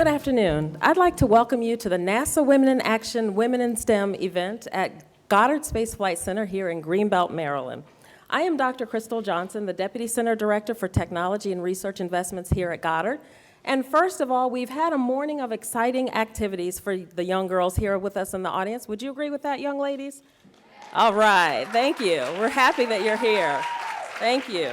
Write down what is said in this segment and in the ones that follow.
Good afternoon. I'd like to welcome you to the NASA Women in Action Women in STEM event at Goddard Space Flight Center here in Greenbelt, Maryland. I am Dr. Crystal Johnson, the Deputy Center Director for Technology and Research Investments here at Goddard. And first of all, we've had a morning of exciting activities for the young girls here with us in the audience. Would you agree with that, young ladies? All right, thank you. We're happy that you're here. Thank you.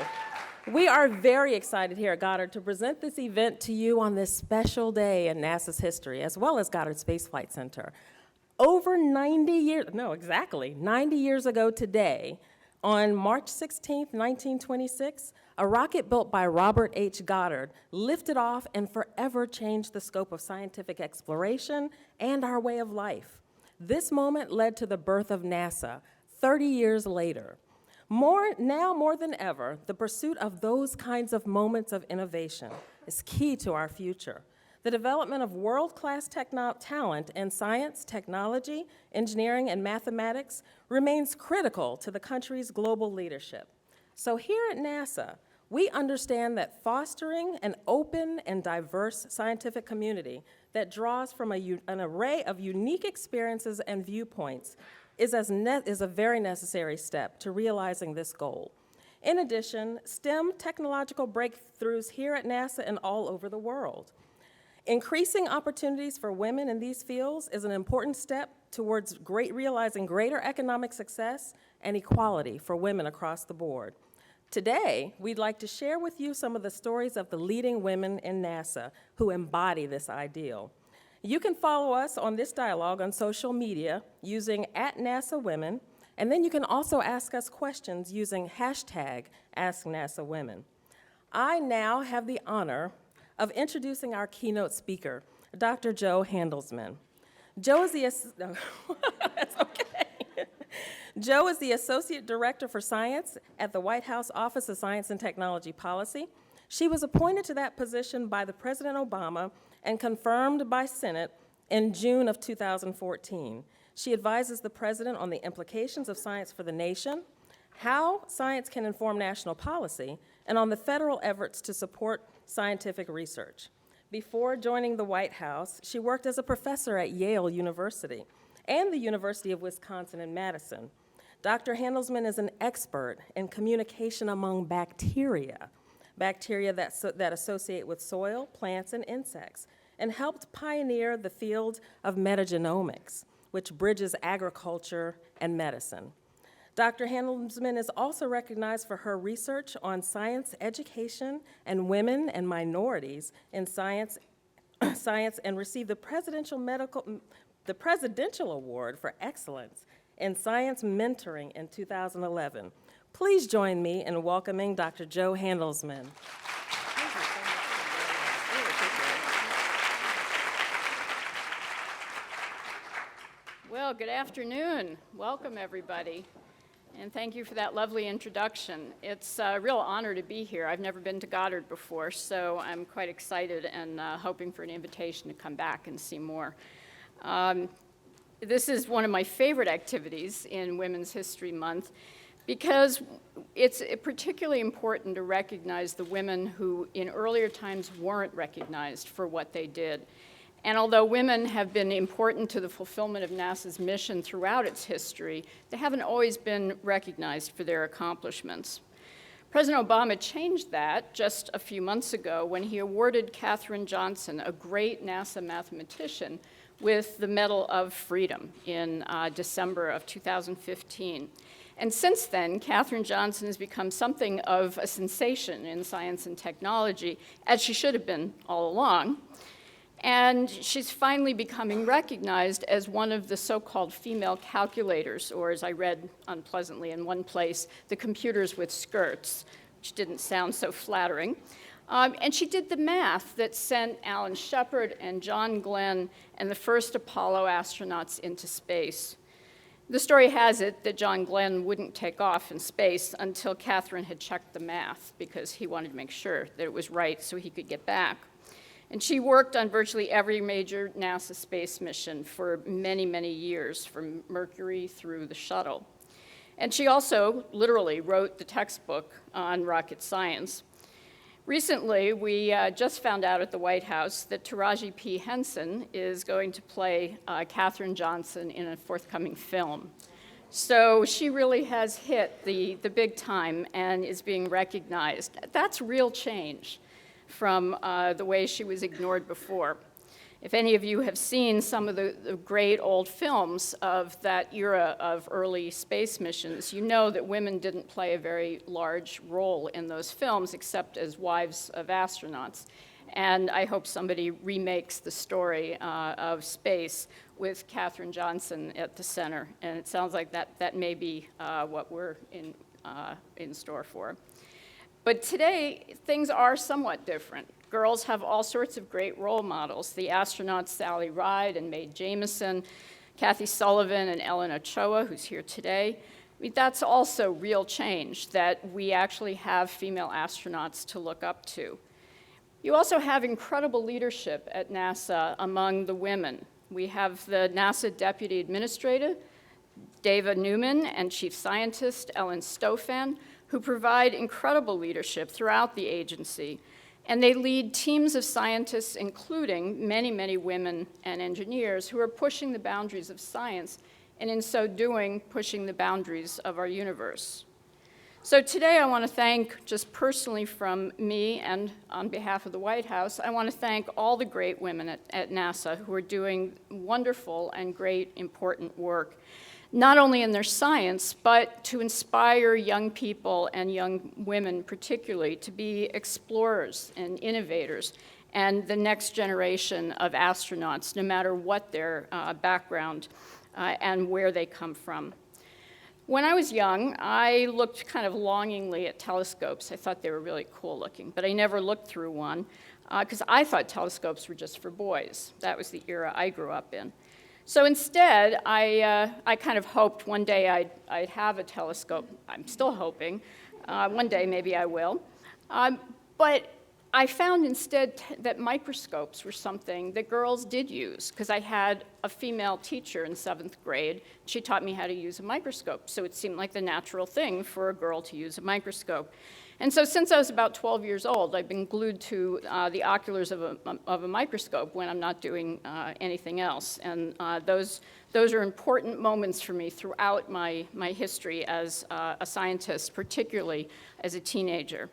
We are very excited here at Goddard to present this event to you on this special day in NASA's history, as well as Goddard Space Flight Center. Over 90 years ago today, on March 16, 1926, a rocket built by Robert H. Goddard lifted off and forever changed the scope of scientific exploration and our way of life. This moment led to the birth of NASA 30 years later. Now more than ever, the pursuit of those kinds of moments of innovation is key to our future. The development of world-class talent in science, technology, engineering, and mathematics remains critical to the country's global leadership. So here at NASA, we understand that fostering an open and diverse scientific community that draws from an array of unique experiences and viewpoints is a very necessary step to realizing this goal. In addition, STEM technological breakthroughs here at NASA and all over the world. Increasing opportunities for women in these fields is an important step towards realizing greater economic success and equality for women across the board. Today, we'd like to share with you some of the stories of the leading women in NASA who embody this ideal. You can follow us on this dialogue on social media using @NASAWomen, and then you can also ask us questions using #AskNASAWomen. I now have the honor of introducing our keynote speaker, Dr. Jo Handelsman. Jo is that's okay. Jo is the Associate Director for Science at the White House Office of Science and Technology Policy. She was appointed to that position by the President Obama and confirmed by Senate in June of 2014. She advises the President on the implications of science for the nation, how science can inform national policy, and on the federal efforts to support scientific research. Before joining the White House, she worked as a professor at Yale University and the University of Wisconsin in Madison. Dr. Handelsman is an expert in communication among bacteria that associate with soil, plants, and insects, and helped pioneer the field of metagenomics, which bridges agriculture and medicine. Dr. Handelsman is also recognized for her research on science education and women and minorities in science and received the Presidential Award for Excellence in Science Mentoring in 2011. Please join me in welcoming Dr. Jo Handelsman. Well, good afternoon. Welcome, everybody. And thank you for that lovely introduction. It's a real honor to be here. I've never been to Goddard before, so I'm quite excited and hoping for an invitation to come back and see more. This is one of my favorite activities in Women's History Month because it's particularly important to recognize the women who in earlier times weren't recognized for what they did. And although women have been important to the fulfillment of NASA's mission throughout its history, they haven't always been recognized for their accomplishments. President Obama changed that just a few months ago when he awarded Katherine Johnson, a great NASA mathematician, with the Medal of Freedom in December of 2015. And since then, Katherine Johnson has become something of a sensation in science and technology, as she should have been all along. And she's finally becoming recognized as one of the so-called female calculators, or as I read unpleasantly in one place, the computers with skirts, which didn't sound so flattering. And she did the math that sent Alan Shepard and John Glenn and the first Apollo astronauts into space. The story has it that John Glenn wouldn't take off in space until Katherine had checked the math because he wanted to make sure that it was right so he could get back. And she worked on virtually every major NASA space mission for many, many years, from Mercury through the shuttle. And she also literally wrote the textbook on rocket science. Recently, we just found out at the White House that Taraji P. Henson is going to play Katherine Johnson in a forthcoming film. So she really has hit the big time and is being recognized. That's real change from the way she was ignored before. If any of you have seen some of the great old films of that era of early space missions, you know that women didn't play a very large role in those films except as wives of astronauts. And I hope somebody remakes the story of space with Katherine Johnson at the center. And it sounds like that may be what we're in store for. But today, things are somewhat different. Girls have all sorts of great role models. The astronauts Sally Ride and Mae Jemison, Kathy Sullivan and Ellen Ochoa, who's here today. I mean, that's also real change, that we actually have female astronauts to look up to. You also have incredible leadership at NASA among the women. We have the NASA Deputy Administrator, Dava Newman, and Chief Scientist Ellen Stofan, who provide incredible leadership throughout the agency. And they lead teams of scientists, including many, many women and engineers who are pushing the boundaries of science, and in so doing, pushing the boundaries of our universe. So today I want to thank, just personally from me and on behalf of the White House, I want to thank all the great women at NASA who are doing wonderful and great, important work, not only in their science, but to inspire young people and young women particularly to be explorers and innovators and the next generation of astronauts, no matter what their background and where they come from. When I was young, I looked kind of longingly at telescopes. I thought they were really cool looking, but I never looked through one because I thought telescopes were just for boys. That was the era I grew up in. So instead, I kind of hoped one day I'd have a telescope. I'm still hoping. One day, maybe I will. But I found instead that microscopes were something that girls did use, because I had a female teacher in 7th grade. She taught me how to use a microscope, so it seemed like the natural thing for a girl to use a microscope. And so since I was about 12 years old, I've been glued to the oculars of a microscope when I'm not doing anything else. And those are important moments for me throughout my history as a scientist, particularly as a teenager.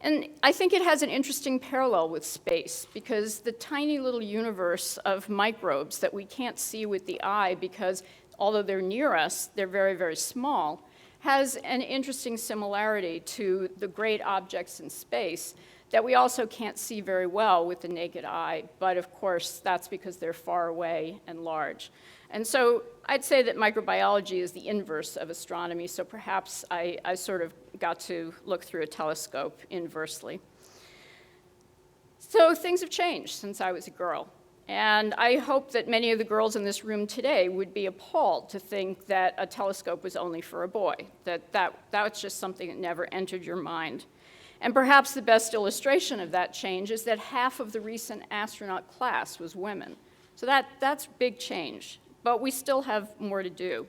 And I think it has an interesting parallel with space, because the tiny little universe of microbes that we can't see with the eye, because although they're near us, they're very, very small, has an interesting similarity to the great objects in space that we also can't see very well with the naked eye, but of course that's because they're far away and large. And so I'd say that microbiology is the inverse of astronomy, so perhaps I sort of got to look through a telescope inversely. So things have changed since I was a girl. And I hope that many of the girls in this room today would be appalled to think that a telescope was only for a boy, that was just something that never entered your mind. And perhaps the best illustration of that change is that half of the recent astronaut class was women. So that's big change, but we still have more to do.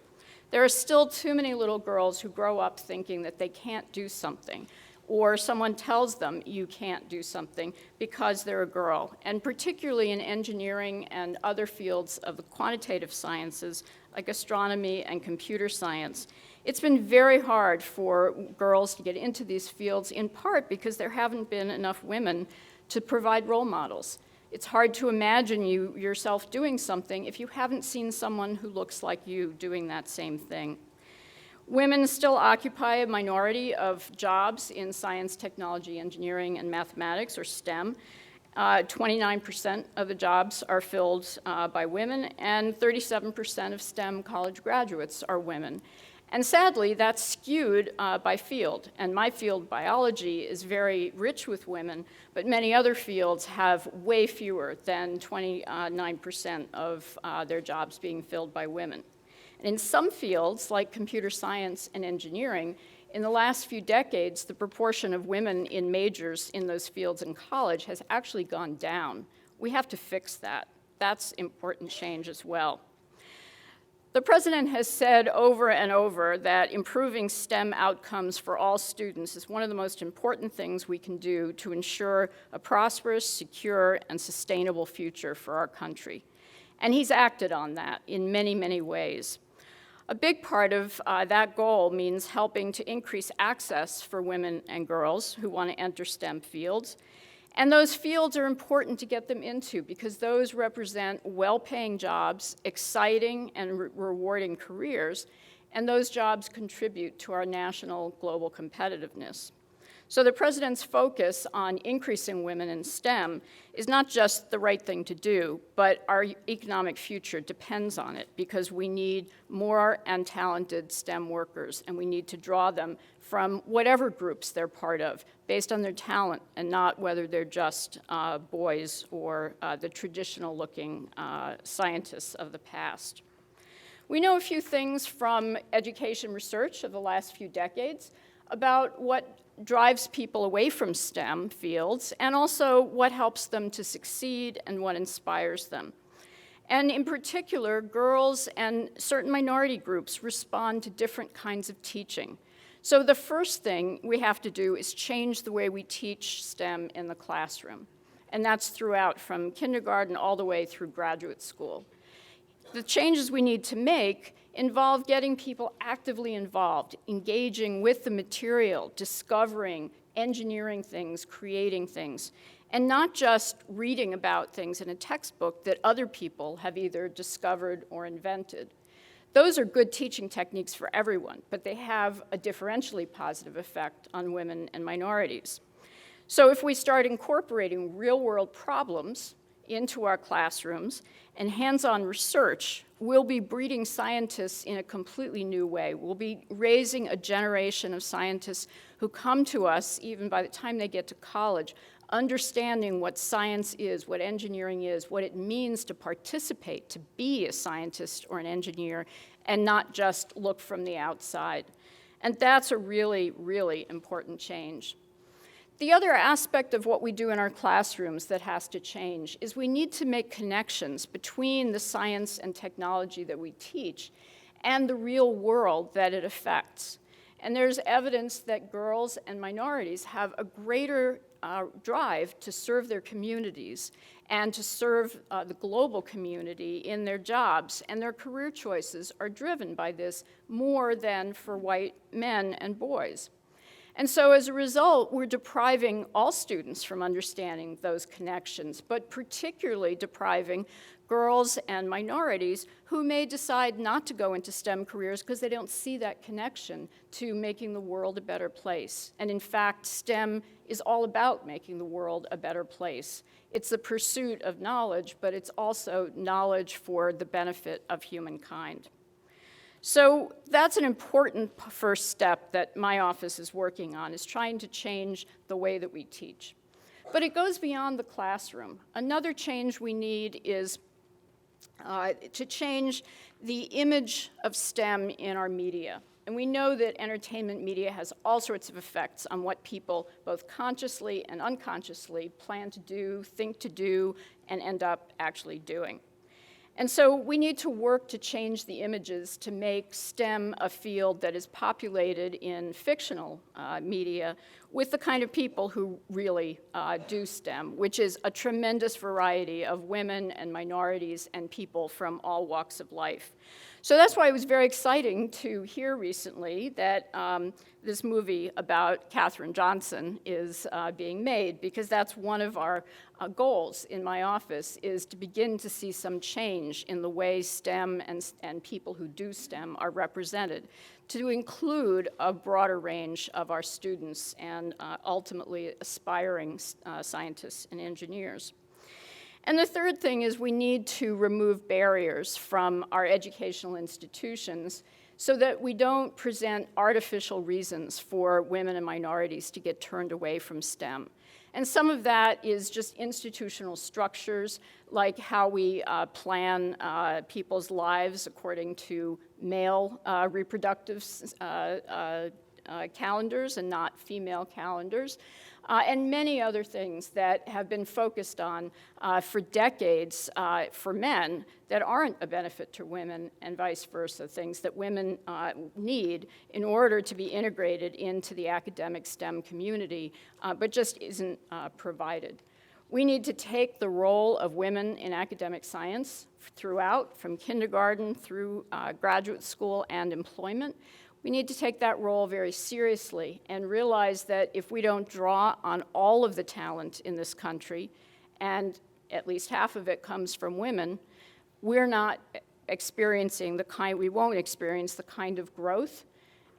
There are still too many little girls who grow up thinking that they can't do something, or someone tells them you can't do something because they're a girl. And particularly in engineering and other fields of the quantitative sciences, like astronomy and computer science, it's been very hard for girls to get into these fields, in part because there haven't been enough women to provide role models. It's hard to imagine you yourself doing something if you haven't seen someone who looks like you doing that same thing. Women still occupy a minority of jobs in science, technology, engineering, and mathematics, or STEM. 29% of the jobs are filled by women, and 37% of STEM college graduates are women. And sadly, that's skewed by field. And my field, biology, is very rich with women, but many other fields have way fewer than 29% of their jobs being filled by women. In some fields, like computer science and engineering, in the last few decades, the proportion of women in majors in those fields in college has actually gone down. We have to fix that. That's important change as well. The president has said over and over that improving STEM outcomes for all students is one of the most important things we can do to ensure a prosperous, secure, and sustainable future for our country. And he's acted on that in many, many ways. A big part of that goal means helping to increase access for women and girls who want to enter STEM fields. And those fields are important to get them into because those represent well-paying jobs, exciting and rewarding careers, and those jobs contribute to our national global competitiveness. So the president's focus on increasing women in STEM is not just the right thing to do, but our economic future depends on it because we need more and talented STEM workers, and we need to draw them from whatever groups they're part of, based on their talent and not whether they're just boys or the traditional-looking scientists of the past. We know a few things from education research of the last few decades about what drives people away from STEM fields and also what helps them to succeed and what inspires them. And in particular, girls and certain minority groups respond to different kinds of teaching. So the first thing we have to do is change the way we teach STEM in the classroom. And that's throughout, from kindergarten all the way through graduate school. The changes we need to make involve getting people actively involved, engaging with the material, discovering, engineering things, creating things, and not just reading about things in a textbook that other people have either discovered or invented. Those are good teaching techniques for everyone, but they have a differentially positive effect on women and minorities. So if we start incorporating real-world problems into our classrooms and hands-on research, we'll be breeding scientists in a completely new way. We'll be raising a generation of scientists who come to us, even by the time they get to college, understanding what science is, what engineering is, what it means to participate, to be a scientist or an engineer, and not just look from the outside. And that's a really, really important change. The other aspect of what we do in our classrooms that has to change is we need to make connections between the science and technology that we teach and the real world that it affects. And there's evidence that girls and minorities have a greater drive to serve their communities and to serve the global community in their jobs, and their career choices are driven by this more than for white men and boys. And so as a result, we're depriving all students from understanding those connections, but particularly depriving girls and minorities who may decide not to go into STEM careers because they don't see that connection to making the world a better place. And in fact, STEM is all about making the world a better place. It's the pursuit of knowledge, but it's also knowledge for the benefit of humankind. So that's an important first step that my office is working on, is trying to change the way that we teach. But it goes beyond the classroom. Another change we need is to change the image of STEM in our media. And we know that entertainment media has all sorts of effects on what people, both consciously and unconsciously, plan to do, think to do, and end up actually doing. And so we need to work to change the images to make STEM a field that is populated in fictional media with the kind of people who really do STEM, which is a tremendous variety of women and minorities and people from all walks of life. So that's why it was very exciting to hear recently that this movie about Katherine Johnson is being made, because that's one of our goals in my office, is to begin to see some change in the way STEM and people who do STEM are represented, to include a broader range of our students and ultimately aspiring scientists and engineers. And the third thing is we need to remove barriers from our educational institutions so that we don't present artificial reasons for women and minorities to get turned away from STEM. And some of that is just institutional structures, like how we plan people's lives according to male reproductive calendars and not female calendars. and many other things that have been focused on for decades for men that aren't a benefit to women, and vice versa, things that women need in order to be integrated into the academic STEM community, but just isn't provided. We need to take the role of women in academic science throughout, from kindergarten through graduate school and employment. We need to take that role very seriously and realize that if we don't draw on all of the talent in this country, and at least half of it comes from women, we're not experiencing we won't experience the kind of growth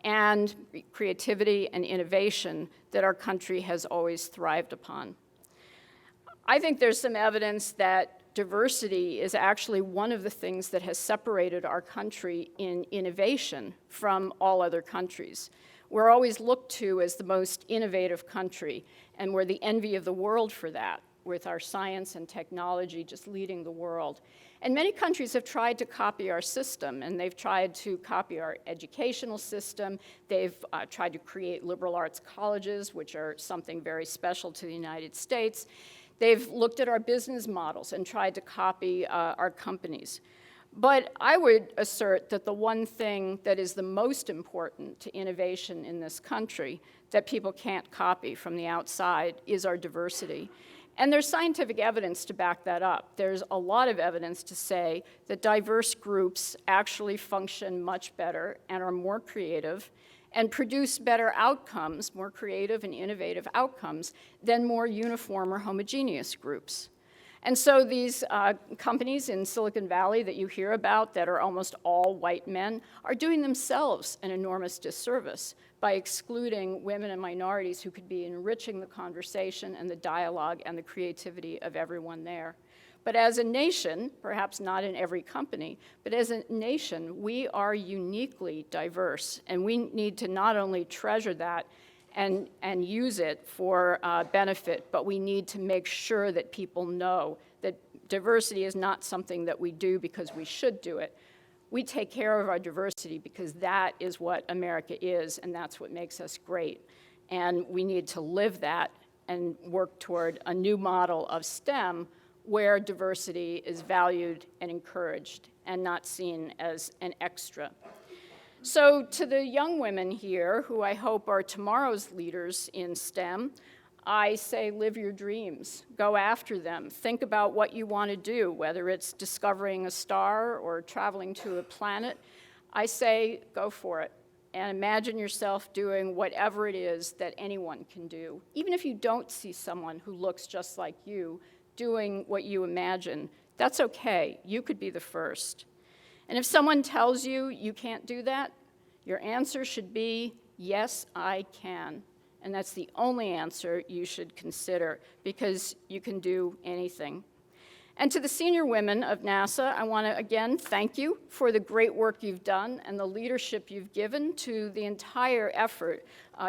and creativity and innovation that our country has always thrived upon. I think there's some evidence that diversity is actually one of the things that has separated our country in innovation from all other countries. We're always looked to as the most innovative country, and we're the envy of the world for that, with our science and technology just leading the world. And many countries have tried to copy our system, and they've tried to copy our educational system. They've tried to create liberal arts colleges, which are something very special to the United States. They've looked at our business models and tried to copy our companies. But I would assert that the one thing that is the most important to innovation in this country that people can't copy from the outside is our diversity. And there's scientific evidence to back that up. There's a lot of evidence to say that diverse groups actually function much better and are more creative and produce better outcomes, more creative and innovative outcomes, than more uniform or homogeneous groups. And so these companies in Silicon Valley that you hear about that are almost all white men are doing themselves an enormous disservice by excluding women and minorities who could be enriching the conversation and the dialogue and the creativity of everyone there. But as a nation, perhaps not in every company, but as a nation, we are uniquely diverse, and we need to not only treasure that and use it for benefit, but we need to make sure that people know that diversity is not something that we do because we should do it. We take care of our diversity because that is what America is, and that's what makes us great. And we need to live that and work toward a new model of STEM where diversity is valued and encouraged and not seen as an extra. So to the young women here, who I hope are tomorrow's leaders in STEM, I say live your dreams, go after them, think about what you want to do, whether it's discovering a star or traveling to a planet. I say go for it and imagine yourself doing whatever it is that anyone can do. Even if you don't see someone who looks just like you doing what you imagine, that's okay. You could be the first. And if someone tells you you can't do that, your answer should be, yes, I can. And that's the only answer you should consider, because you can do anything. And to the senior women of NASA, I want to again thank you for the great work you've done and the leadership you've given to the entire effort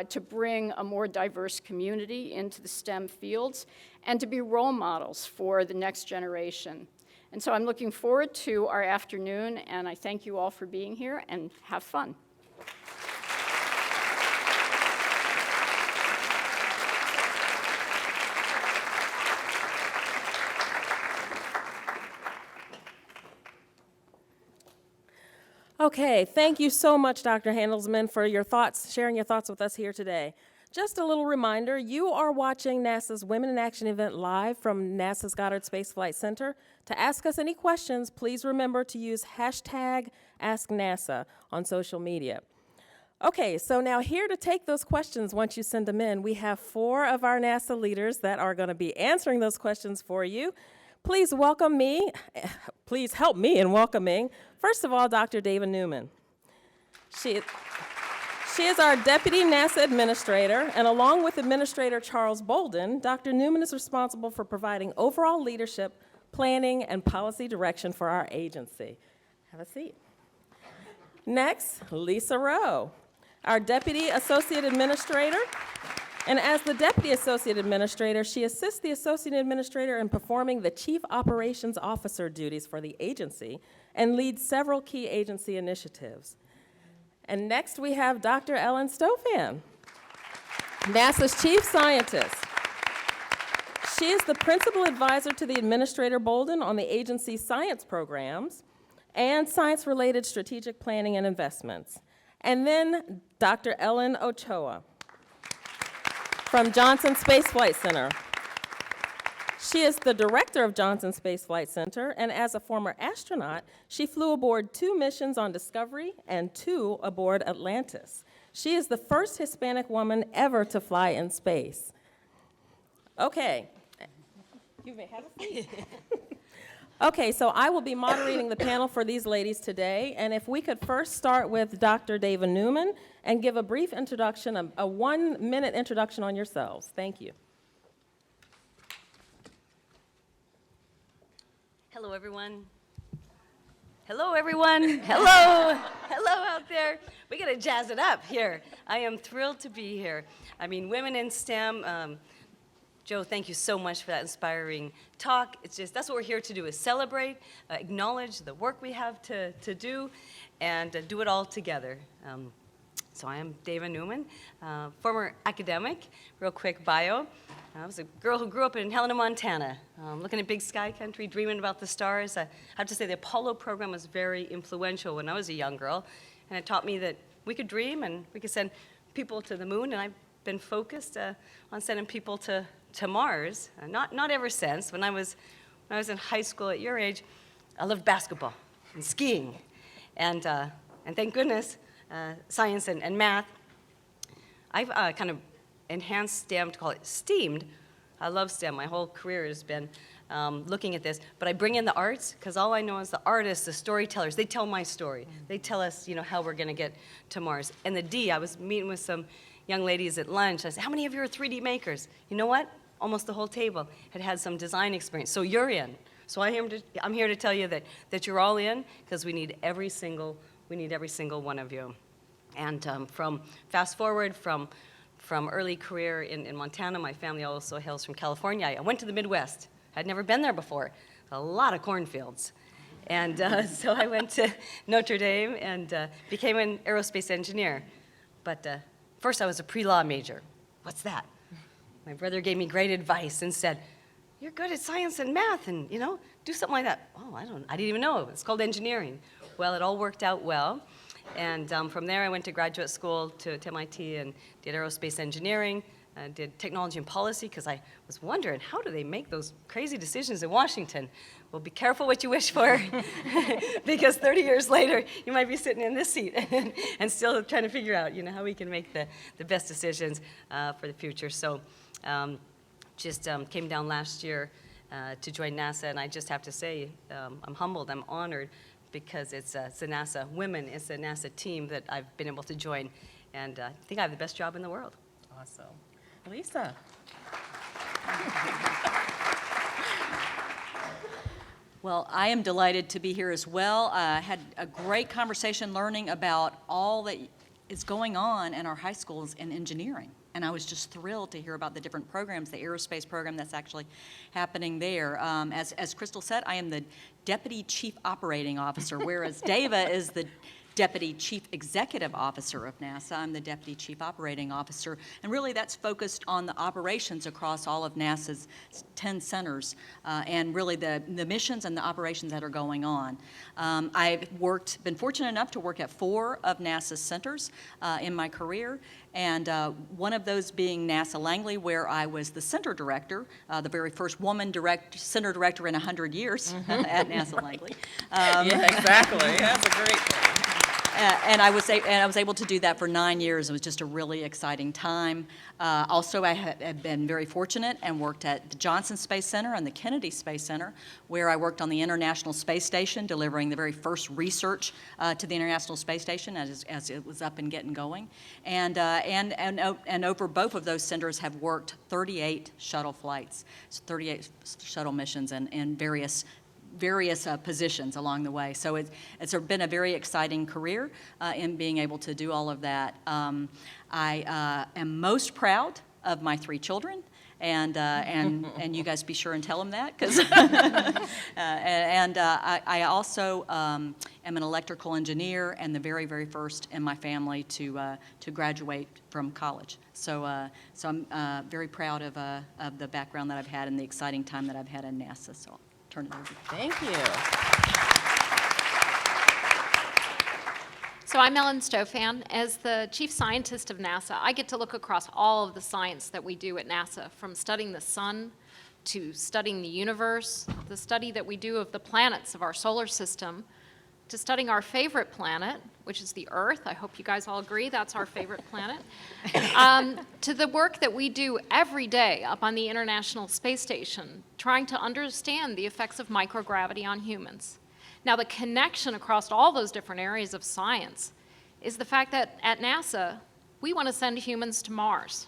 to bring a more diverse community into the STEM fields and to be role models for the next generation. And so I'm looking forward to our afternoon, and I thank you all for being here, and have fun. Okay, thank you so much, Dr. Handelsman, for your thoughts, sharing your thoughts with us here today. Just a little reminder, you are watching NASA's Women in Action event live from NASA's Goddard Space Flight Center. To ask us any questions, please remember to use hashtag AskNASA on social media. Okay, so now here to take those questions once you send them in, we have 4 of our NASA leaders that are going to be answering those questions for you. Please welcome me, please help me in welcoming, first of all, Dr. Dava Newman. She is our Deputy NASA Administrator, and along with Administrator Charles Bolden, Dr. Newman is responsible for providing overall leadership, planning, and policy direction for our agency. Have a seat. Next, Lesa Rowe, our Deputy Associate Administrator. And as the Deputy Associate Administrator, she assists the Associate Administrator in performing the Chief Operations Officer duties for the agency and leads several key agency initiatives. And next we have Dr. Ellen Stofan, NASA's Chief Scientist. She is the principal advisor to the Administrator Bolden on the agency's science programs and science-related strategic planning and investments. And then Dr. Ellen Ochoa from Johnson Space Flight Center. She is the director of Johnson Space Flight Center, and as a former astronaut, she flew aboard 2 missions on Discovery and 2 aboard Atlantis. She is the first Hispanic woman ever to fly in space. Okay. You may have a seat. Okay, so I will be moderating the panel for these ladies today, and if we could first start with Dr. Dava Newman and give a brief introduction, a 1-minute introduction on yourselves. Thank you. Hello, everyone. Hello, everyone. Hello. Hello out there. We got to jazz it up here. I am thrilled to be here. I mean, Women in STEM, Joe, thank you so much for that inspiring talk. It's just, that's what we're here to do, is celebrate, acknowledge the work we have to do, and do it all together. So I am Dava Newman, former academic. Real quick bio. I was a girl who grew up in Helena, Montana, looking at big sky country, dreaming about the stars. I have to say the Apollo program was very influential when I was a young girl, and it taught me that we could dream and we could send people to the moon, and I've been focused on sending people to Mars. Not ever since. When I was in high school at your age, I loved basketball and skiing, and thank goodness, science and math. I've kind of enhanced STEM to call it STEAMed. I love STEM. My whole career has been looking at this, but I bring in the arts because all I know is the artists, the storytellers. They tell my story. They tell us, how we're going to get to Mars. And the D, I was meeting with some young ladies at lunch. I said, "How many of you are 3D makers?" You know what? Almost the whole table had some design experience. So you're in. So I'm here to tell you that you're all in because we need every single one of you. And from fast forward from early career in Montana, my family also hails from California. I went to the Midwest. I'd never been there before. A lot of cornfields. And so I went to Notre Dame and became an aerospace engineer. But first I was a pre-law major. What's that? My brother gave me great advice and said, "You're good at science and math, and do something like that." Oh, I didn't even know. It's called engineering. Well, it all worked out well. And from there, I went to graduate school to MIT and did aerospace engineering, did technology and policy, because I was wondering, how do they make those crazy decisions in Washington? Well, be careful what you wish for, because 30 years later, you might be sitting in this seat and still trying to figure out, how we can make the best decisions for the future. So just came down last year to join NASA, and I just have to say, I'm humbled, I'm honored, because it's a NASA women, it's a NASA team that I've been able to join, and I think I have the best job in the world. Awesome. Lesa. Well, I am delighted to be here as well. I had a great conversation learning about all that is going on in our high schools in engineering. And I was just thrilled to hear about the different programs, the aerospace program that's actually happening there. As Crystal said, I am the Deputy Chief Operating Officer, whereas Dava is the Deputy Chief Executive Officer of NASA. I'm the Deputy Chief Operating Officer, and really that's focused on the operations across all of NASA's 10 centers, and really the missions and the operations that are going on. I've been fortunate enough to work at 4 of NASA's centers in my career, and one of those being NASA Langley, where I was the center director, the very first woman center director in 100 years at NASA Langley. Yeah, exactly. That's a great thing. And I was able to do that for 9 years. It was just a really exciting time. Also, I have been very fortunate and worked at the Johnson Space Center and the Kennedy Space Center, where I worked on the International Space Station, delivering the very first research to the International Space Station as it was up and getting going. And over both of those centers have worked 38 shuttle flights, 38 shuttle missions, and various positions along the way. So it's been a very exciting career in being able to do all of that. I am most proud of my 3 children, and you guys be sure and tell them that, because I also am an electrical engineer and the very, very first in my family to graduate from college. So I'm very proud of the background that I've had and the exciting time that I've had in NASA. So I'll turn it over. Thank you. So I'm Ellen Stofan. As the chief scientist of NASA, I get to look across all of the science that we do at NASA, from studying the sun to studying the universe, the study that we do of the planets of our solar system, to studying our favorite planet, which is the Earth. I hope you guys all agree that's our favorite planet, to the work that we do every day up on the International Space Station, trying to understand the effects of microgravity on humans. Now, the connection across all those different areas of science is the fact that at NASA, we want to send humans to Mars.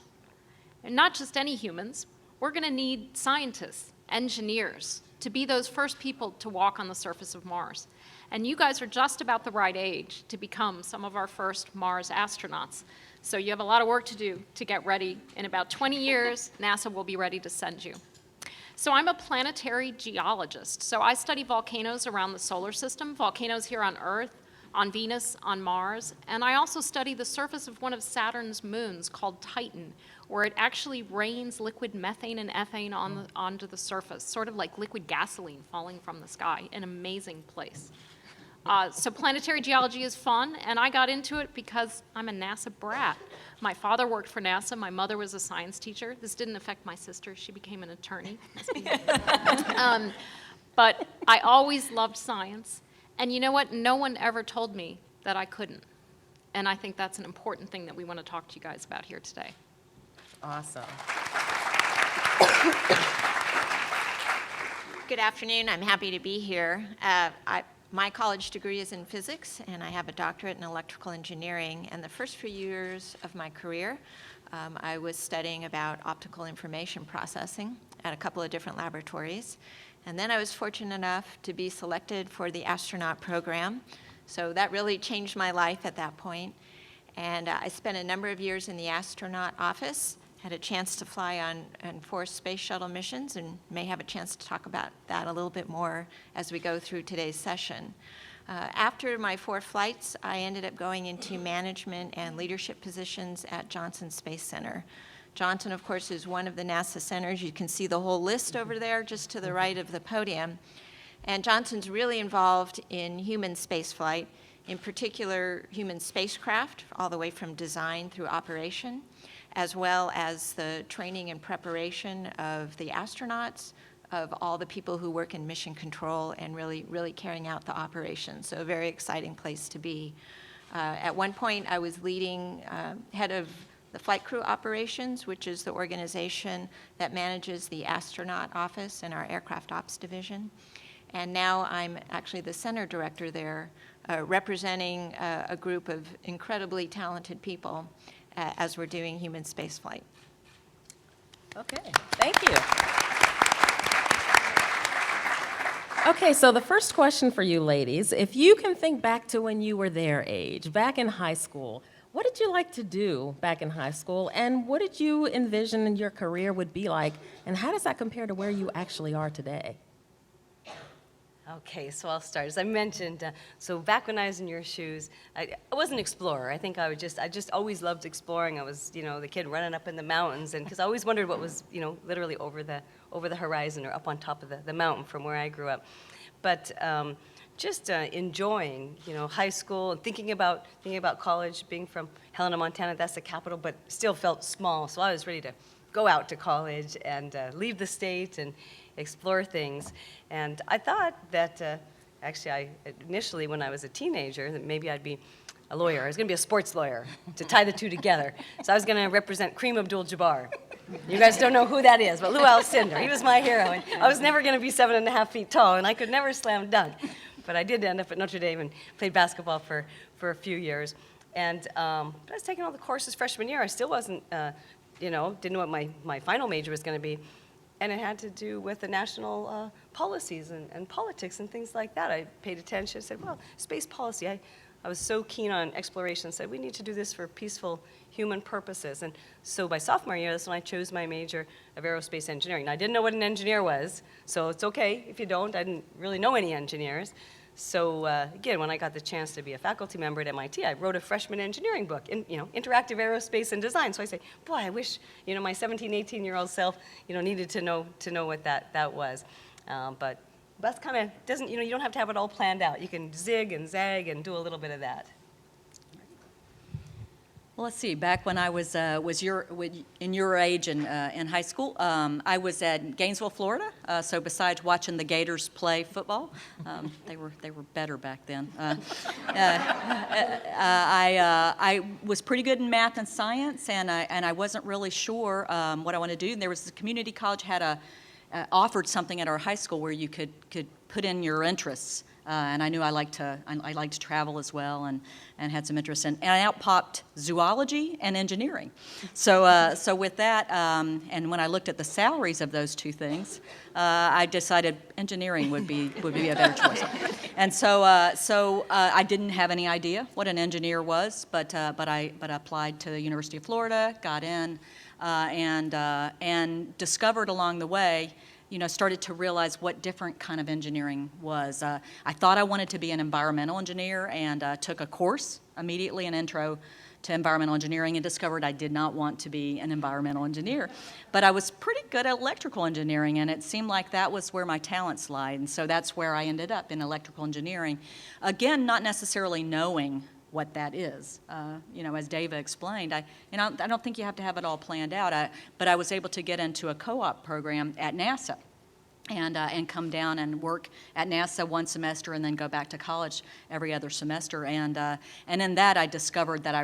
And not just any humans. We're going to need scientists, engineers, to be those first people to walk on the surface of Mars. And you guys are just about the right age to become some of our first Mars astronauts. So you have a lot of work to do to get ready. In about 20 years, NASA will be ready to send you. So I'm a planetary geologist. So I study volcanoes around the solar system, volcanoes here on Earth, on Venus, on Mars, and I also study the surface of one of Saturn's moons called Titan, where it actually rains liquid methane and ethane onto the surface, sort of like liquid gasoline falling from the sky, an amazing place. So planetary geology is fun, and I got into it because I'm a NASA brat. My father worked for NASA. My mother was a science teacher. This didn't affect my sister. She became an attorney. But I always loved science. And you know what? No one ever told me that I couldn't. And I think that's an important thing that we want to talk to you guys about here today. Awesome. Good afternoon. I'm happy to be here. My college degree is in physics, and I have a doctorate in electrical engineering. And the first few years of my career, I was studying about optical information processing at a couple of different laboratories. And then I was fortunate enough to be selected for the astronaut program. So that really changed my life at that point. And I spent a number of years in the astronaut office, had a chance to fly on 4 space shuttle missions, and may have a chance to talk about that a little bit more as we go through today's session. After my 4 flights, I ended up going into management and leadership positions at Johnson Space Center. Johnson, of course, is one of the NASA centers. You can see the whole list over there just to the right of the podium. And Johnson's really involved in human spaceflight, in particular human spacecraft, all the way from design through operation, as well as the training and preparation of the astronauts, of all the people who work in mission control, and really carrying out the operations. So a very exciting place to be. At one point, I was leading head of the flight crew operations, which is the organization that manages the astronaut office and our aircraft ops division. And now I'm actually the center director there, representing a group of incredibly talented people as we're doing human spaceflight. Okay, thank you. Okay, so the first question for you ladies, if you can think back to when you were their age, back in high school, what did you like to do back in high school, and what did you envision your career would be like, and how does that compare to where you actually are today? Okay, so I'll start. As I mentioned, so back when I was in your shoes, I was an explorer. I think I just always loved exploring. I was, the kid running up in the mountains, and because I always wondered what was, literally over the horizon or up on top of the mountain from where I grew up. But just enjoying, high school and thinking about college. Being from Helena, Montana, that's the capital, but still felt small. So I was ready to go out to college and leave the state and explore things. And I thought that, actually, initially when I was a teenager, that maybe I'd be a lawyer. I was going to be a sports lawyer to tie the two together. So I was going to represent Kareem Abdul-Jabbar. You guys don't know who that is, but Lou Alcindor, he was my hero. And I was never going to be 7.5 feet tall, and I could never slam dunk. But I did end up at Notre Dame and played basketball for a few years. And but I was taking all the courses freshman year. I still wasn't, didn't know what my final major was going to be. And it had to do with the national policies and politics and things like that. I paid attention, said, well, space policy, I was so keen on exploration, said we need to do this for peaceful human purposes. And so by sophomore year, that's when I chose my major of aerospace engineering. Now, I didn't know what an engineer was, so it's okay if you don't. I didn't really know any engineers. So again, when I got the chance to be a faculty member at MIT, I wrote a freshman engineering book, interactive aerospace and design. So I say, boy, I wish my 17, 18-year-old self needed to know what that was. But that's kind of doesn't you don't have to have it all planned out. You can zig and zag and do a little bit of that. Well, let's see. Back when I was in your age in high school, I was at Gainesville, Florida. So besides watching the Gators play football, they were better back then. I was pretty good in math and science, and I wasn't really sure what I wanted to do. And there was the community college had offered something at our high school where you could put in your interests. And I knew I liked to travel as well, and had some interest in. And out popped zoology and engineering. So with that, and when I looked at the salaries of those two things, I decided engineering would be a better choice. And so I didn't have any idea what an engineer was, but I applied to the University of Florida, got in, and discovered along the way. Started to realize what different kind of engineering was. I thought I wanted to be an environmental engineer, and took a course immediately, an intro to environmental engineering, and discovered I did not want to be an environmental engineer. But I was pretty good at electrical engineering, and it seemed like that was where my talents lied, and so that's where I ended up in electrical engineering. Again, not necessarily knowing what that is. As Dava explained, I don't think you have to have it all planned out. But I was able to get into a co-op program at NASA, and come down and work at NASA one semester, and then go back to college every other semester. And in that, I discovered that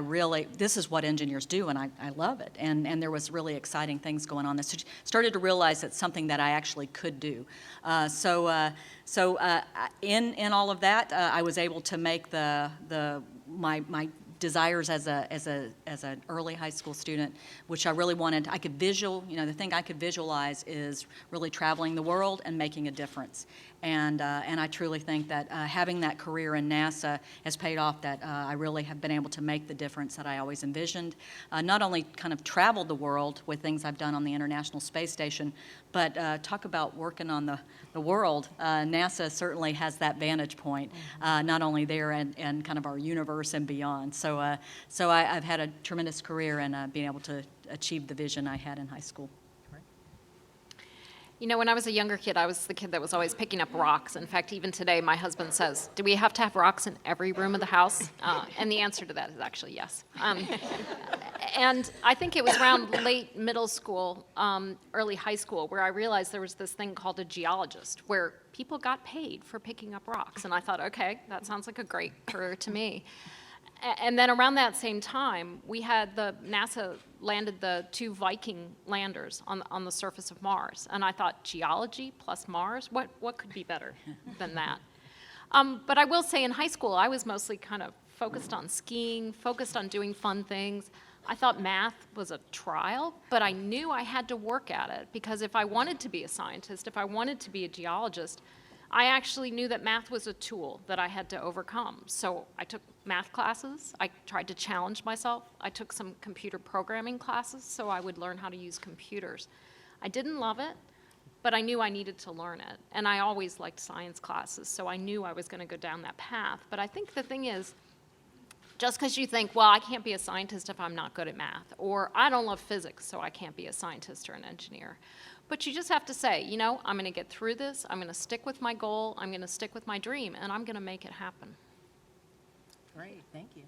this is what engineers do, and I love it. And there was really exciting things going on. So started to realize it's something that I actually could do. So in all of that, I was able to make my desires as an early high school student, which I really wanted. The thing I could visualize is really traveling the world and making a difference. And I truly think that having that career in NASA has paid off, that I really have been able to make the difference that I always envisioned. Not only kind of traveled the world with things I've done on the International Space Station, but talk about working on the world. NASA certainly has that vantage point, not only there and kind of our universe and beyond. So I've had a tremendous career in being able to achieve the vision I had in high school. When I was a younger kid, I was the kid that was always picking up rocks. In fact, even today, my husband says, "Do we have to have rocks in every room of the house?" And the answer to that is actually yes. And I think it was around late middle school, early high school, where I realized there was this thing called a geologist, where people got paid for picking up rocks. And I thought, okay, that sounds like a great career to me. And then around that same time, we had NASA landed the 2 Viking landers on the surface of Mars. And I thought, geology plus Mars, what could be better than that? But I will say in high school, I was mostly kind of focused on skiing, focused on doing fun things. I thought math was a trial, but I knew I had to work at it, because if I wanted to be a scientist, if I wanted to be a geologist, I actually knew that math was a tool that I had to overcome. So I took math classes. I tried to challenge myself. I took some computer programming classes so I would learn how to use computers. I didn't love it, but I knew I needed to learn it. And I always liked science classes, so I knew I was going to go down that path. But I think the thing is, just because you think, well, I can't be a scientist if I'm not good at math, or I don't love physics, so I can't be a scientist or an engineer. But you just have to say, I'm going to get through this, I'm going to stick with my goal, I'm going to stick with my dream, and I'm going to make it happen. Great, thank you.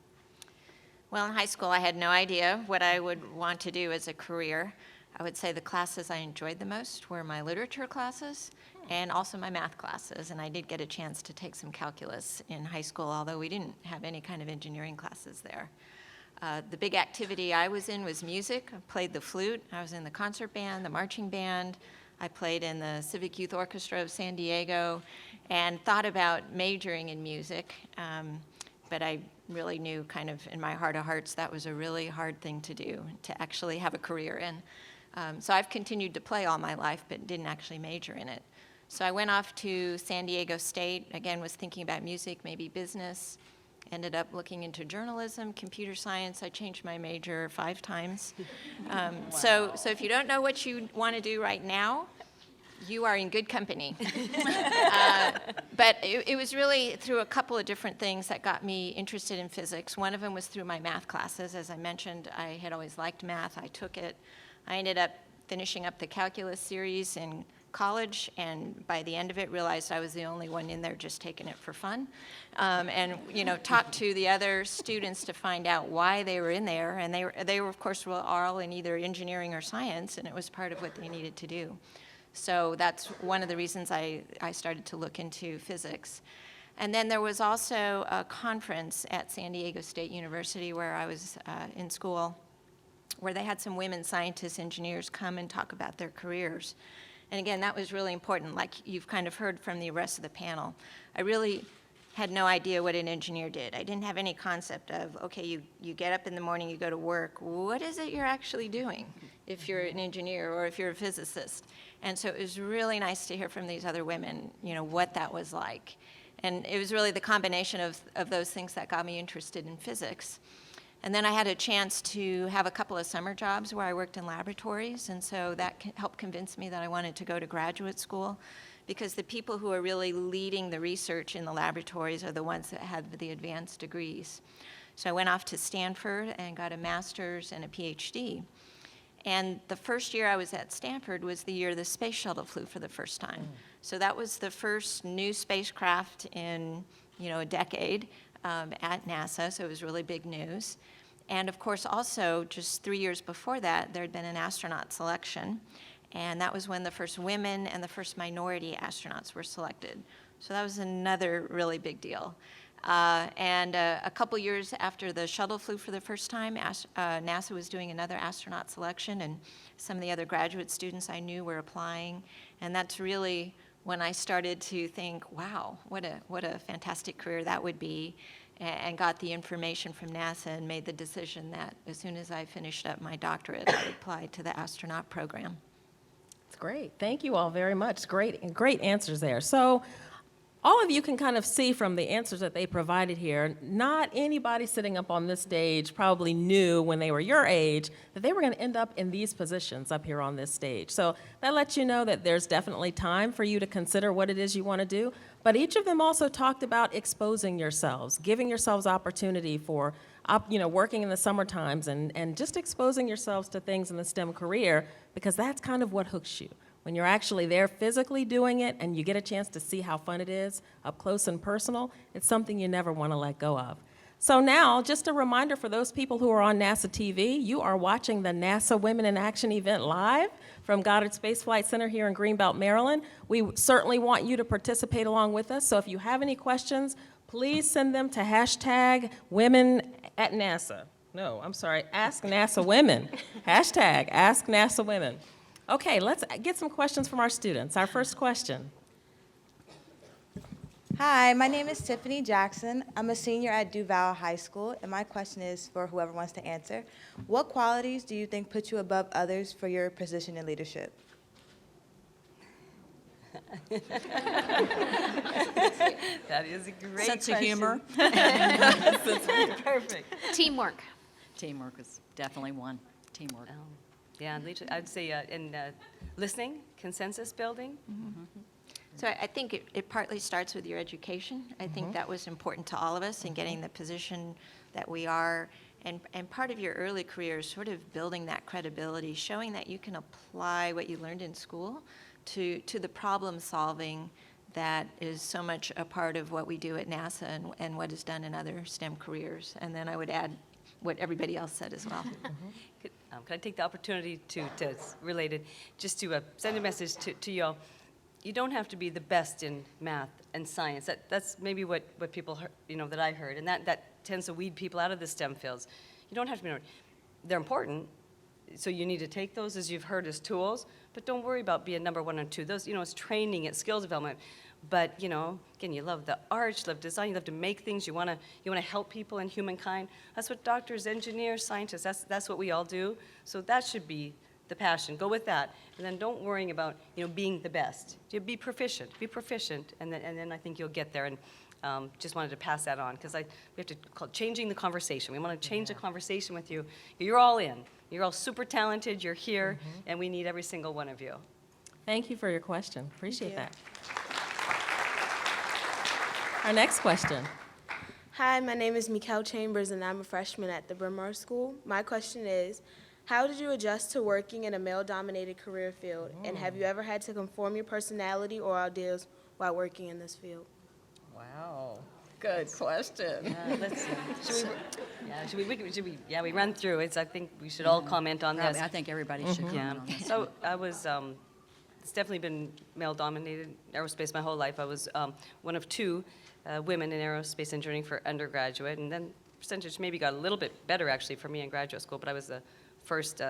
Well, in high school, I had no idea what I would want to do as a career. I would say the classes I enjoyed the most were my literature classes and also my math classes. And I did get a chance to take some calculus in high school, although we didn't have any kind of engineering classes there. The big activity I was in was music. I played the flute. I was in the concert band, the marching band. I played in the Civic Youth Orchestra of San Diego and thought about majoring in music. But I really knew kind of in my heart of hearts that was a really hard thing to do, to actually have a career in. So I've continued to play all my life, but didn't actually major in it. So I went off to San Diego State, again, was thinking about music, maybe business. Ended up looking into journalism, computer science. I changed my major 5 times. So if you don't know what you want to do right now, you are in good company. But it was really through a couple of different things that got me interested in physics. One of them was through my math classes. As I mentioned, I had always liked math. I took it. I ended up finishing up the calculus series in college, and by the end of it realized I was the only one in there just taking it for fun. And talked to the other students to find out why they were in there, and they were of course all in either engineering or science, and it was part of what they needed to do. So that's one of the reasons I started to look into physics. And then there was also a conference at San Diego State University where I was in school, where they had some women scientists, engineers come and talk about their careers. And again, that was really important, like you've kind of heard from the rest of the panel. I really had no idea what an engineer did. I didn't have any concept of, okay, you get up in the morning, you go to work. What is it you're actually doing if you're an engineer or if you're a physicist? And so it was really nice to hear from these other women, what that was like. And it was really the combination of those things that got me interested in physics. And then I had a chance to have a couple of summer jobs where I worked in laboratories, and so that helped convince me that I wanted to go to graduate school, because the people who are really leading the research in the laboratories are the ones that had the advanced degrees. So I went off to Stanford and got a master's and a PhD. And the first year I was at Stanford was the year the space shuttle flew for the first time. So that was the first new spacecraft in, a decade at NASA, so it was really big news. And of course, also, just 3 years before that, there had been an astronaut selection, and that was when the first women and the first minority astronauts were selected. So that was another really big deal. And a couple years after the shuttle flew for the first time, NASA was doing another astronaut selection, and some of the other graduate students I knew were applying. And that's really when I started to think, wow, what a fantastic career that would be, and got the information from NASA and made the decision that as soon as I finished up my doctorate, I applied to the astronaut program. That's great. Thank you all very much. Great answers there. So all of you can kind of see from the answers that they provided here, not anybody sitting up on this stage probably knew when they were your age that they were going to end up in these positions up here on this stage. So that lets you know that there's definitely time for you to consider what it is you want to do. But each of them also talked about exposing yourselves, giving yourselves opportunity for working in the summer times and just exposing yourselves to things in the STEM career, because that's kind of what hooks you. When you're actually there physically doing it and you get a chance to see how fun it is up close and personal, it's something you never want to let go of. So now, just a reminder for those people who are on NASA TV, you are watching the NASA Women in Action event live from Goddard Space Flight Center here in Greenbelt, Maryland. We certainly want you to participate along with us, so if you have any questions, please send them to #WomenAtNASA. No, I'm sorry, Ask NASA Women. #AskNASAWomen. Okay, let's get some questions from our students. Our first question. Hi, my name is Tiffany Jackson. I'm a senior at Duval High School, and my question is for whoever wants to answer. What qualities do you think put you above others for your position in leadership? That is a great Sense question. of humor. Perfect. Teamwork. Teamwork is definitely one. Teamwork. Yeah, I'd say in listening, consensus building. So I think it partly starts with your education. I think that was important to all of us in getting the position that we are. And part of your early career is sort of building that credibility, showing that you can apply what you learned in school to the problem solving that is so much a part of what we do at NASA and what is done in other STEM careers. And then I would add what everybody else said as well. Could I take the opportunity to related, just to send a message to you all? You don't have to be the best in math and science. That's maybe what people heard, that I heard, and that tends to weed people out of the STEM fields. You don't have to be. They're important, so you need to take those, as you've heard, as tools. But don't worry about being number 1 or 2. Those, it's training, it's skills development. But again, you love the arts, you love design, you love to make things. You want to help people and humankind. That's what doctors, engineers, scientists. That's what we all do. So that should be the passion. Go with that, and then don't worry about being the best. Be proficient, and then I think you'll get there. And just wanted to pass that on, because we have to call it changing the conversation. We want to change the conversation with you. You're all in. You're all super talented. You're here, and we need every single one of you. Thank you for your question. Appreciate that. Our next question. Hi, my name is Mikael Chambers, and I'm a freshman at the Bryn Mawr School. My question is, how did you adjust to working in a male-dominated career field, and have you ever had to conform your personality or ideas while working in this field? Wow, good question. Let's see. We run through it. I think we should all comment on this. I think everybody should comment on this. So I was, it's definitely been male-dominated aerospace my whole life. I was one of two women in aerospace engineering for undergraduate, and then percentage maybe got a little bit better actually for me in graduate school, but I was the first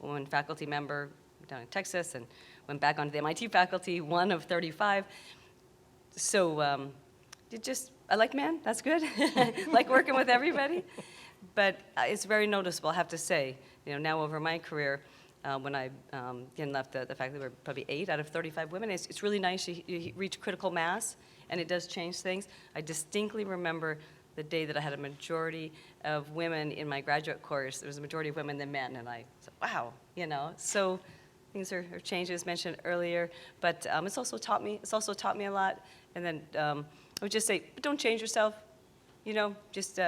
woman faculty member down in Texas and went back onto the MIT faculty, one of 35. So I like men, that's good. Like working with everybody. But it's very noticeable, I have to say. Now over my career, when I left the fact that we were probably 8 out of 35 women, it's really nice. You reach critical mass, and it does change things. I distinctly remember the day that I had a majority of women in my graduate course. There was a majority of women than men, and I said, wow, So things are changes mentioned earlier, but it's also taught me a lot. And then I would just say, but don't change yourself. You just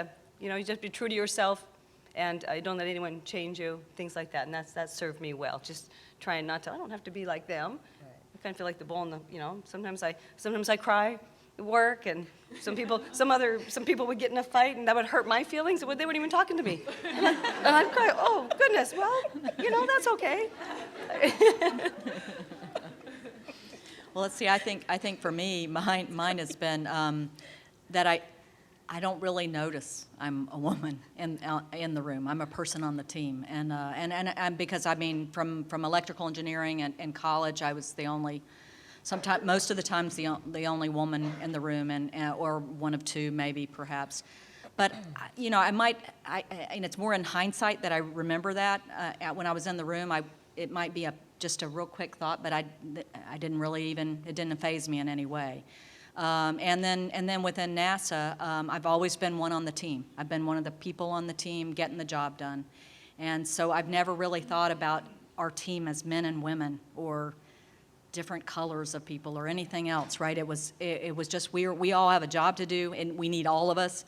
be true to yourself, and don't let anyone change you. Things like that, and that served me well. Just trying not to. I don't have to be like them. Right. I kind of feel like the bull in the. Sometimes I cry at work, and some people would get in a fight, and that would hurt my feelings. They weren't even talking to me, and I'd cry. Oh goodness, well, that's okay. Well, let's see. I think for me, mine has been that I don't really notice I'm a woman in the room. I'm a person on the team, and because from electrical engineering and college, I was the only. Sometimes, most of the times, the only woman in the room, or one of two, maybe, perhaps. But and it's more in hindsight that I remember that. When I was in the room, it might be just a real quick thought, but I didn't really it didn't faze me in any way. And then within NASA, I've always been one on the team. I've been one of the people on the team getting the job done, and so I've never really thought about our team as men and women or different colors of people or anything else, right? It was just we all have a job to do, and we need all of us.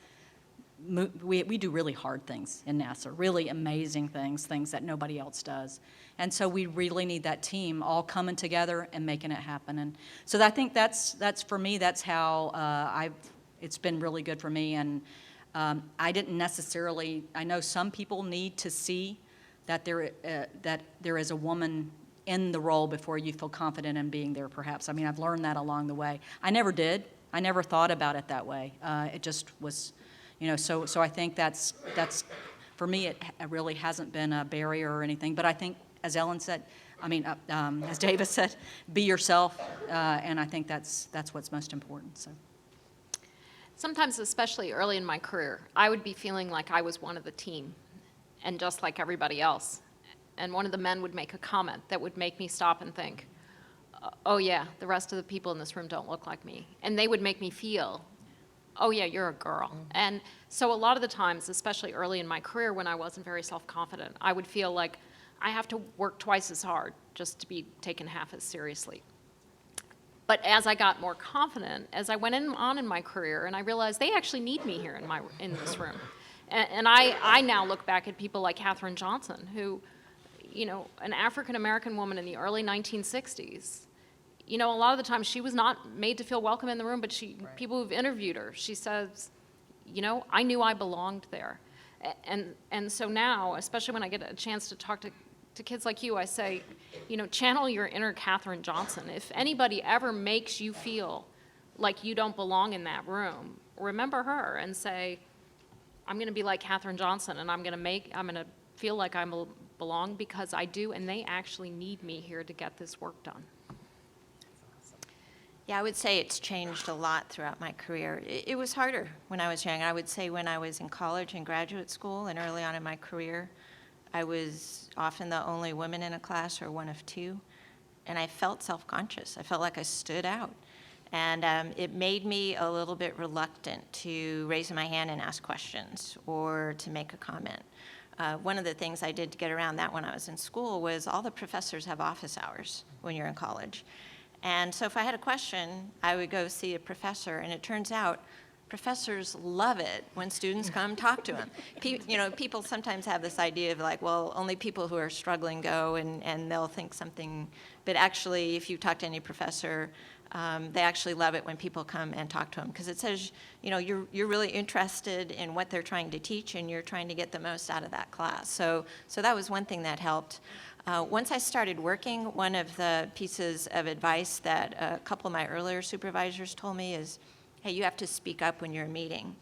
We do really hard things in NASA, really amazing things that nobody else does, and so we really need that team all coming together and making it happen. And so I think that's for me. That's how it's been really good for me. And I didn't necessarily. I know some people need to see that there is a woman in the role before you feel confident in being there, perhaps. I've learned that along the way. I never did. I never thought about it that way. It just was, so I think that's for me, it really hasn't been a barrier or anything. But I think, as Ellen said, as Davis said, be yourself, and I think that's what's most important. So. Sometimes, especially early in my career, I would be feeling like I was one of the team, and just like everybody else. And one of the men would make a comment that would make me stop and think, oh yeah, the rest of the people in this room don't look like me. And they would make me feel, oh yeah, you're a girl. Mm-hmm. And so a lot of the times, especially early in my career when I wasn't very self-confident, I would feel like I have to work twice as hard just to be taken half as seriously. But as I got more confident, as I went on in my career, and I realized they actually need me here in this room. And I now look back at people like Katherine Johnson, who, an African-American woman in the early 1960s. A lot of the time she was not made to feel welcome in the room, but people who've interviewed her, she says, I knew I belonged there. And so now, especially when I get a chance to talk to kids like you, I say, channel your inner Katherine Johnson. If anybody ever makes you feel like you don't belong in that room, remember her and say, I'm going to be like Katherine Johnson, and I'm going to feel like I belong because I do, and they actually need me here to get this work done. Yeah, I would say it's changed a lot throughout my career. It was harder when I was young. I would say when I was in college and graduate school and early on in my career, I was often the only woman in a class or one of two, and I felt self-conscious. I felt like I stood out. And it made me a little bit reluctant to raise my hand and ask questions or to make a comment. One of the things I did to get around that when I was in school was all the professors have office hours when you're in college. And so if I had a question, I would go see a professor, and it turns out professors love it when students come talk to them. People sometimes have this idea of like, well, only people who are struggling go, and they'll think something. But actually, if you talk to any professor, they actually love it when people come and talk to them, because it says, you're really interested in what they're trying to teach, and you're trying to get the most out of that class. So that was one thing that helped. Once I started working, one of the pieces of advice that a couple of my earlier supervisors told me is, hey, you have to speak up when you're in a meeting.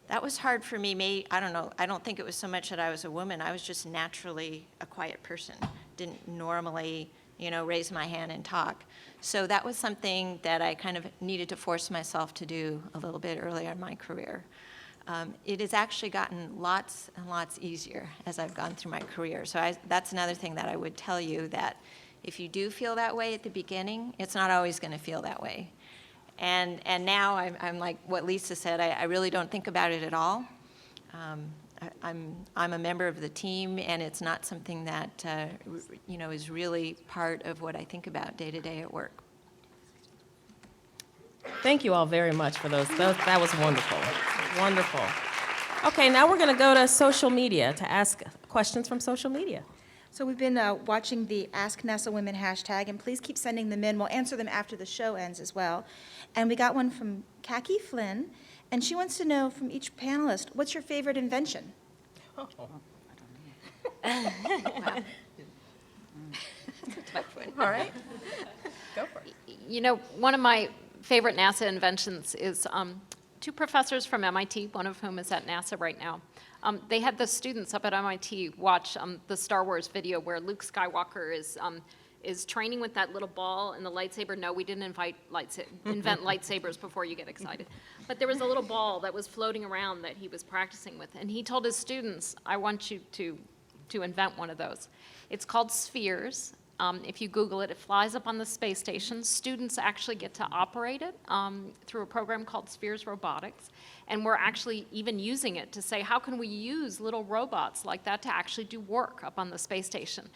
That was hard for me. I don't know. I don't think it was so much that I was a woman. I was just naturally a quiet person. Didn't normally, raise my hand and talk. So that was something that I kind of needed to force myself to do a little bit earlier in my career. It has actually gotten lots and lots easier as I've gone through my career. So that's another thing that I would tell you, that if you do feel that way at the beginning, it's not always going to feel that way. And now I'm like what Lesa said, I really don't think about it at all. I'm a member of the team, and it's not something that is really part of what I think about day to day at work. Thank you all very much for those. That was wonderful. Wonderful. Okay, now we're going to go to social media to ask questions from social media. So we've been watching the Ask NASA Women hashtag, and please keep sending them in. We'll answer them after the show ends as well. And we got one from Khaki Flynn, and she wants to know from each panelist, what's your favorite invention? Oh. All right. Go for it. One of my favorite NASA inventions is two professors from MIT, one of whom is at NASA right now. They had the students up at MIT watch the Star Wars video where Luke Skywalker is training with that little ball and the lightsaber. No, we didn't invent lightsabers before you get excited. But there was a little ball that was floating around that he was practicing with. And he told his students, I want you to invent one of those. It's called Spheres. If you Google it, it flies up on the space station. Students actually get to operate it through a program called Spheres Robotics. And we're actually even using it to say, how can we use little robots like that to actually do work up on the space station?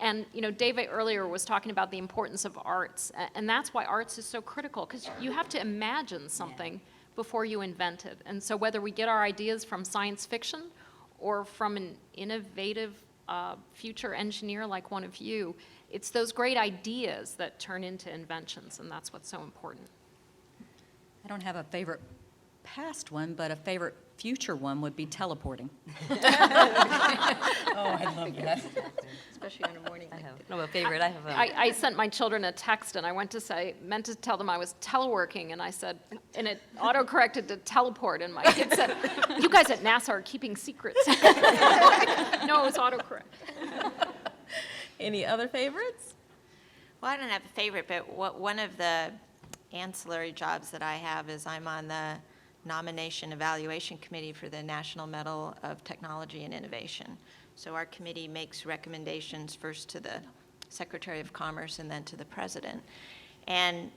And, David earlier was talking about the importance of arts. And that's why arts is so critical, because you have to imagine something before you invent it. And so whether we get our ideas from science fiction or from an innovative future engineer like one of you, it's those great ideas that turn into inventions, and that's what's so important. I don't have a favorite past one, but a favorite future one would be teleporting. Oh, I love that. Especially on a morning. I have no favorite. I sent my children a text, and I meant to tell them I was teleworking, and I said, and it auto-corrected to teleport, and my kid said, you guys at NASA are keeping secrets. No, it was autocorrect. Any other favorites? Well, I don't have a favorite, but one of the ancillary jobs that I have is I'm on the Nomination Evaluation Committee for the National Medal of Technology and Innovation. So our committee makes recommendations first to the Secretary of Commerce and then to the President. And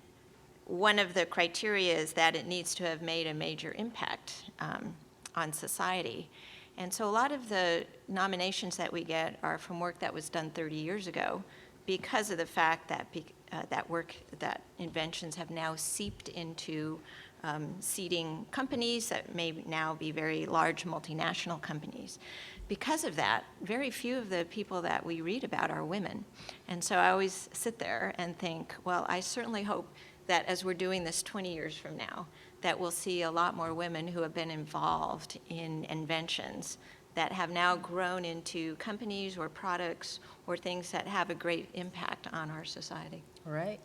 one of the criteria is that it needs to have made a major impact on society. And so a lot of the nominations that we get are from work that was done 30 years ago, because of the fact that that inventions have now seeped into seeding companies that may now be very large multinational companies. Because of that, very few of the people that we read about are women. And so I always sit there and think, well, I certainly hope that as we're doing this 20 years from now, that we'll see a lot more women who have been involved in inventions that have now grown into companies or products or things that have a great impact on our society. Right.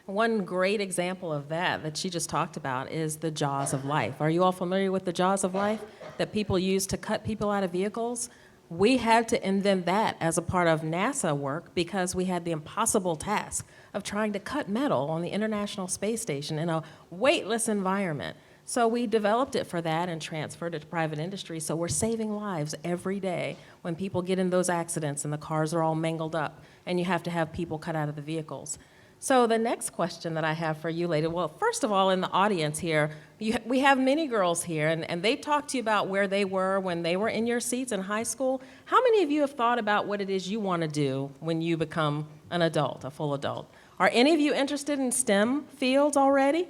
One great example of that she just talked about is the jaws of life. Are you all familiar with the jaws of life that people use to cut people out of vehicles? We had to invent that as a part of NASA work because we had the impossible task of trying to cut metal on the International Space Station in a weightless environment. So we developed it for that and transferred it to private industry. So we're saving lives every day when people get in those accidents and the cars are all mangled up and you have to have people cut out of the vehicles. So the next question that I have for you, lady, well, first of all, in the audience here, we have many girls here, and they talked to you about where they were when they were in your seats in high school. How many of you have thought about what it is you want to do when you become an adult, a full adult? Are any of you interested in STEM fields already?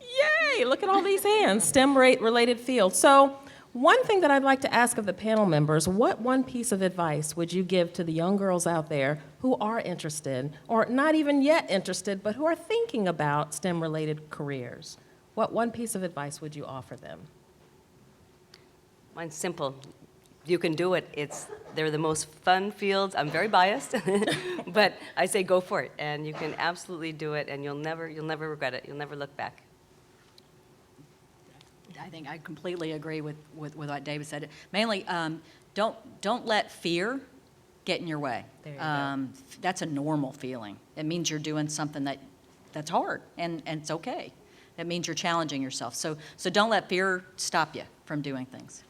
Yay, look at all these hands, STEM-related fields. So one thing that I'd like to ask of the panel members, what one piece of advice would you give to the young girls out there who are interested, or not even yet interested, but who are thinking about STEM-related careers? What one piece of advice would you offer them? Mine's simple. You can do it. They're the most fun fields. I'm very biased, but I say go for it, and you can absolutely do it, and you'll never regret it. You'll never look back. I think I completely agree with what David said. Mainly, don't let fear get in your way. There you go. That's a normal feeling. It means you're doing something that's hard, and it's okay. That means you're challenging yourself. So don't let fear stop you from doing things.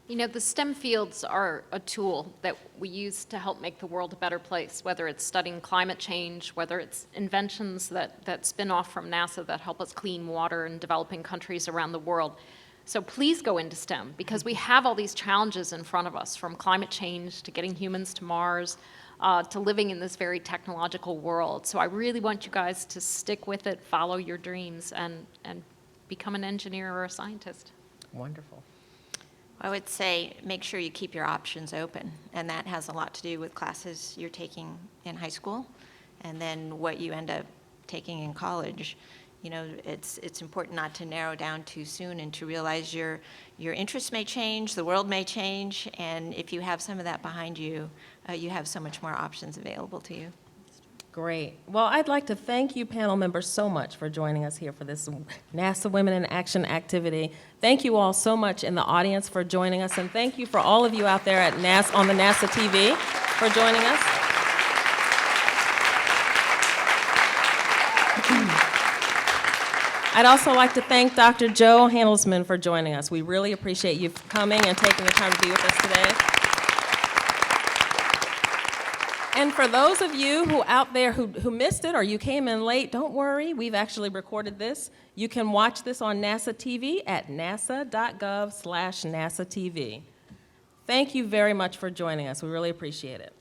You know, the STEM fields are a tool that we use to help make the world a better place, whether it's studying climate change, whether it's inventions that spin off from NASA that help us clean water in developing countries around the world. So please go into STEM, because we have all these challenges in front of us, from climate change to getting humans to Mars, to living in this very technological world. So I really want you guys to stick with it, follow your dreams, and become an engineer or a scientist. Wonderful. I would say make sure you keep your options open, and that has a lot to do with classes you're taking in high school and then what you end up taking in college. You know, it's important not to narrow down too soon and to realize your interests may change, the world may change, and if you have some of that behind you, you have so much more options available to you. Great. Well, I'd like to thank you panel members so much for joining us here for this NASA Women in Action activity. Thank you all so much in the audience for joining us, and thank you for all of you out there at on the NASA TV for joining us. I'd also like to thank Dr. Joe Handelsman for joining us. We really appreciate you coming and taking the time to be with us today. And for those of you who out there who missed it or you came in late, don't worry. We've actually recorded this. You can watch this on NASA TV at nasa.gov/NASA TV. Thank you very much for joining us. We really appreciate it.